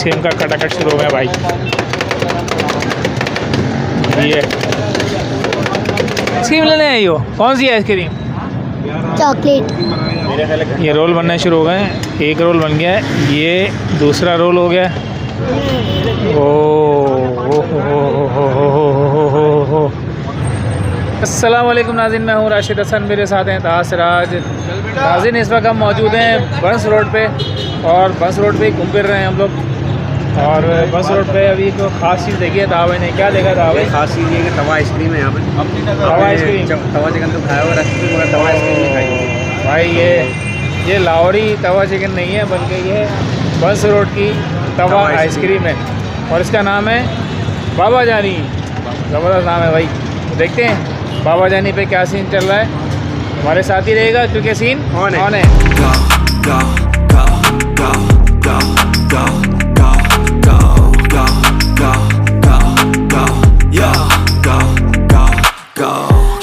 Ice cream का कटाकट शुरू हो गया भाई। ये आइसक्रीम लेने आई हो? कौन सी आइसक्रीम? चॉकलेट। ये रोल बनने शुरू हो गए। एक रोल बन गया है, ये दूसरा रोल हो गया। ओ अस्सलाम वालेकुम नाज़रीन, मैं हूँ राशिद हसन, मेरे साथ हैं तासराज। नाज़रीन इस वक्त हम मौजूद हैं बंस रोड पे, और बंस रोड पे घूम फिर रहे हैं हम लोग। और बंस रोड पे अभी एक ख़ास चीज़ देखी है दावे ने। क्या देखा दावे? खास चीज़ ये कि तवा आइसक्रीम है यहाँ पे। तवा आइसक्रीम, तवा चिकन तो खाया होगा रेसिपी, मगर तवा आइसक्रीम नहीं खाई। भाई ये लाहौरी तवा चिकन नहीं है, बल्कि ये बंस रोड की तवा आइसक्रीम है, और इसका नाम है बाबा जानी। ज़बरदस्त नाम है भाई। तो देखते हैं बाबा जानी पे क्या सीन चल रहा है। हमारे साथ ही रहेगा क्योंकि सीन ऑन है।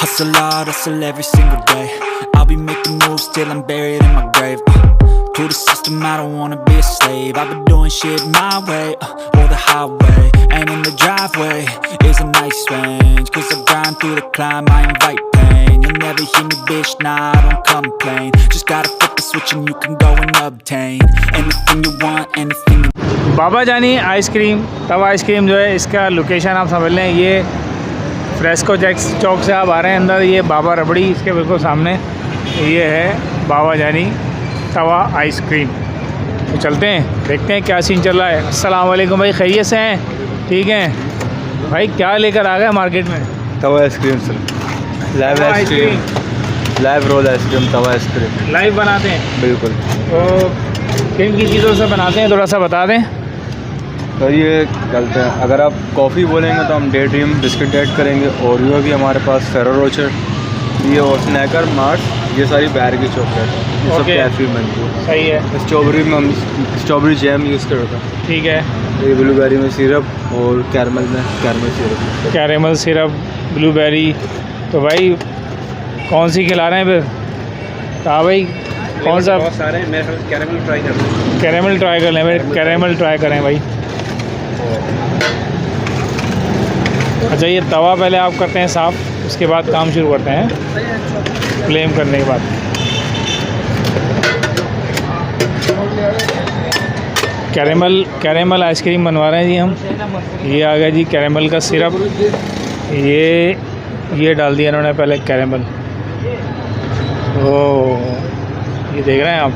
Hustle hard, hustle every single day. I'll be making moves till I'm buried in my grave. To the system, I don't wanna be a slave. I've been doing shit my way, or the highway. And in the driveway is a nice range, 'cause I grind through the climb, I invite pain. You'll never hear me, bitch, nah, I don't complain. Just gotta flip the switch and you can go and obtain anything you want, anything you... बाबा जानी ice cream, तवा ice cream जो है, इसका location आप समझ लें। ये fresco Jacques चौक से आप आ रहे हैं अंदर, ये बाबा रबड़ी इसके बिल्कुल सामने ये है बाबा जानी तवा आइसक्रीम। तो चलते हैं, देखते हैं क्या सीन चल रहा है। अस्सलाम वालेकुम भाई, खैरियत से हैं? ठीक हैं भाई। क्या लेकर आ गए मार्केट में? तवा ice cream sir, live ice cream, live roll ice cream, तवा आइसक्रीम लाइव बनाते हैं? बिल्कुल। तो किन की चीज़ों से बनाते हैं, थोड़ा सा बता दें। तो ये गलत है, अगर आप कॉफ़ी बोलेंगे तो हम डे ड्रीम बिस्किट ऐड करेंगे, ओरियो भी हमारे पास, फेरो रोचर ये, और स्नैकर मार्स, ये सारी बाहर की चॉकलेट, ये सब कैफी बनती है। सही है। स्ट्रॉबेरी में हम स्ट्रॉबेरी जैम यूज़ करते हैं। ठीक है। ये ब्लूबेरी में सिरप, और कैरमल में caramel syrup. Caramel syrup, blueberry. तो भाई कौन सी खिला रहे हैं फिर? हाँ भाई, कौन सा? बहुत सारे मेरे ख्याल कैरमल ट्राई करते हैं। कैरमल ट्राई कर लें भाई, कैरमल ट्राई करें भाई। अच्छा, ये तवा पहले आप करते हैं साफ़, उसके बाद काम शुरू करते हैं फ्लेम करने के बाद। कैरमल आइसक्रीम बनवा रहे हैं जी हम। ये आ गया जी कैरमल का सिरप, ये डाल दिया इन्होंने पहले कैरमल। ओह, ये देख रहे हैं आप,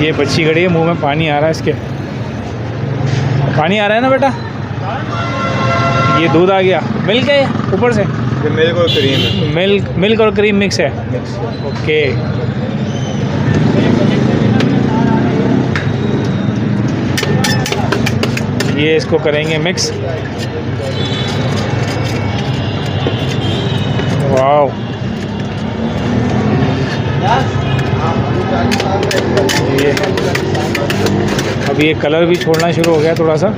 ये बच्ची खड़ी है, मुंह में पानी आ रहा है इसके। पानी आ रहा है ना बेटा? ये दूध आ गया, मिल्क है ऊपर से? ये मिल्क और क्रीम है। मिल्क और क्रीम मिक्स है। ओके। ये इसको करेंगे मिक्स। वाओ, ये अब ये कलर भी छोड़ना शुरू हो गया, थोड़ा सा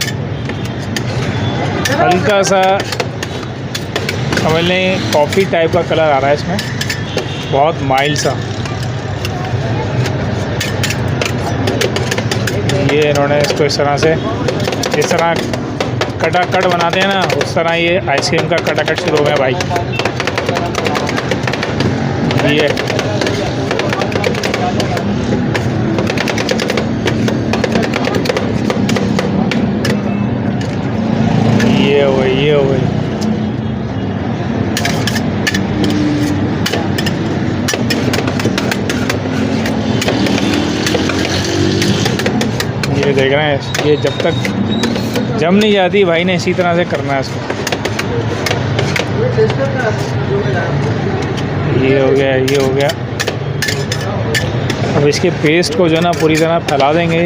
हल्का सा समझ लें कॉफ़ी टाइप का कलर आ रहा है इसमें, बहुत माइल्ड सा। ये इन्होंने इसको इस तरह से, जिस तरह कटाकट बनाते हैं ना, उस तरह ये आइसक्रीम का कटाकट शुरू हो गया भाई। ये हो गई। ये देख रहे हैं, ये जब तक जम नहीं जाती भाई ने इसी तरह से करना है इसको। ये हो गया, ये हो गया। अब इसके पेस्ट को जो है ना पूरी तरह फैला देंगे।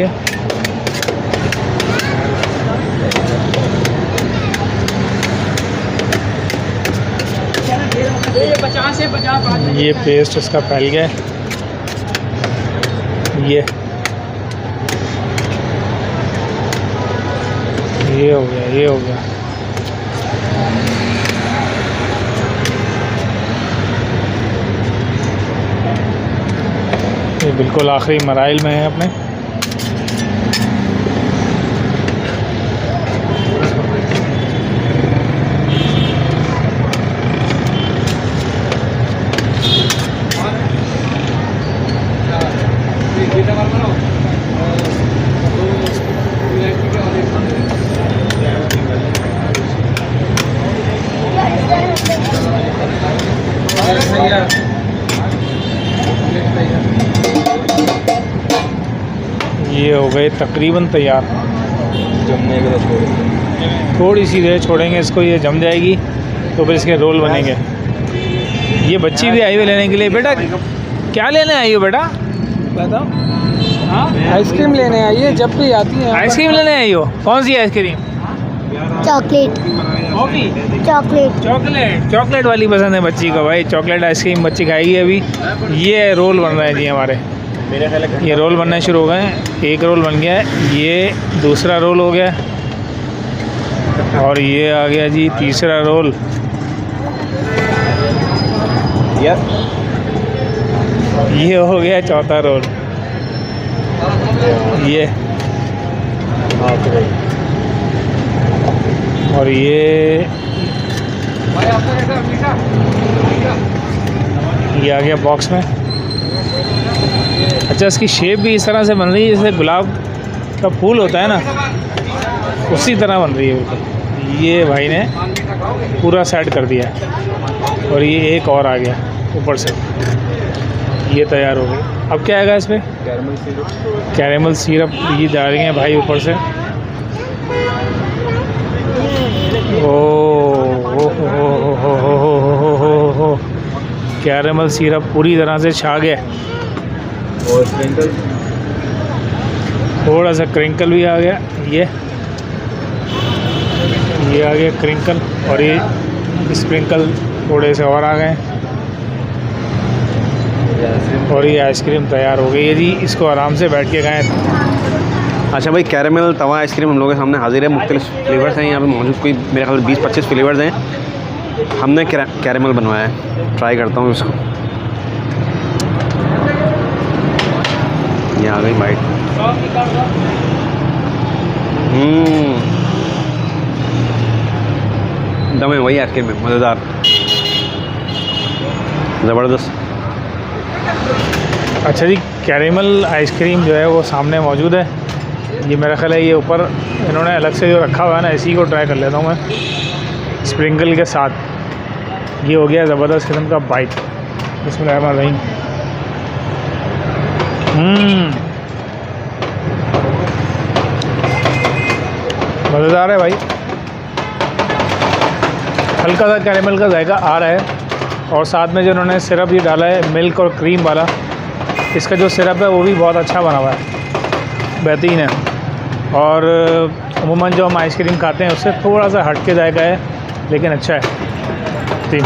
ये पेस्ट इसका फैल गया। ये हो गया, ये हो गया। ये बिल्कुल आखिरी मराइल में है अपने। ये हो गए तकरीबन तैयार। जमने के लिए छोड़ थोड़ी सी देर छोड़ेंगे इसको, ये जम जाएगी तो फिर इसके रोल बनेंगे। ये बच्ची भी आई हुई लेने के लिए। बेटा क्या लेने आई हो बेटा, बताओ? हाँ, आइसक्रीम लेने आई है, जब भी आती है आइसक्रीम लेने आई हो। कौन सी ice cream? Chocolate coffee? Chocolate chocolate वाली पसंद है बच्ची को भाई। चॉकलेट आइसक्रीम बच्ची खाएगी अभी। ये रोल बन रहे हैं जी हमारे, ये रोल बनना शुरू हो गए हैं। एक रोल बन गया है, ये दूसरा रोल हो गया और ये आ गया जी तीसरा रोल। ये हो गया चौथा रोल। ये और ये आ गया बॉक्स में। अच्छा, इसकी शेप भी इस तरह से बन रही है जैसे गुलाब का फूल होता है ना, उसी तरह बन रही है बिल्कुल। ये भाई ने पूरा सेट कर दिया और ये एक और आ गया ऊपर से। ये तैयार हो गई। अब क्या आएगा इसमें? कैरेमल सिरप ये डालेंगे हैं भाई ऊपर से। ओ कैरेमल सिरप पूरी तरह से छा गया और स्प्रिंकल, थोड़ा सा क्रिंकल भी आ गया। ये आ गया क्रिंकल और ये स्प्रिंकल थोड़े से और आ गए और ये आइसक्रीम तैयार हो गई है जी। इसको आराम से बैठ के खाएं। अच्छा भाई, कैरेमल तवा आइसक्रीम हम लोगों के सामने हाजिर है। मुख्तलिफ फ्लेवर्स हैं यहाँ पे मौजूद, कोई मेरे ख्याल 20-25 फ्लेवर्स हैं। हमने कैरेमल बनवाया है, ट्राई करता हूँ इसको। ये आ गई वाइट। दम है वही आइसक्रीम में, मज़ेदार, ज़बरदस्त। अच्छा जी, कैरेमल आइसक्रीम जो है वो सामने मौजूद है। ये मेरा ख्याल है ये ऊपर इन्होंने अलग से जो रखा हुआ है ना, इसी को ट्राई कर लेता हूँ मैं स्प्रिंकल के साथ। ये हो गया ज़बरदस्त किस्म का बाइट। बिस्मिल्लाहिर्रहमानिर्रहीम। मज़ेदार है भाई। हल्का सा कैरेमल का जायका आ रहा है और साथ में जो उन्होंने सिरप ये डाला है मिल्क और क्रीम वाला, इसका जो सिरप है वो भी बहुत अच्छा बना हुआ है, बेहतरीन है। और अमूमन जो हम आइसक्रीम खाते हैं उससे थोड़ा सा हट के जायका है, लेकिन अच्छा है। जी।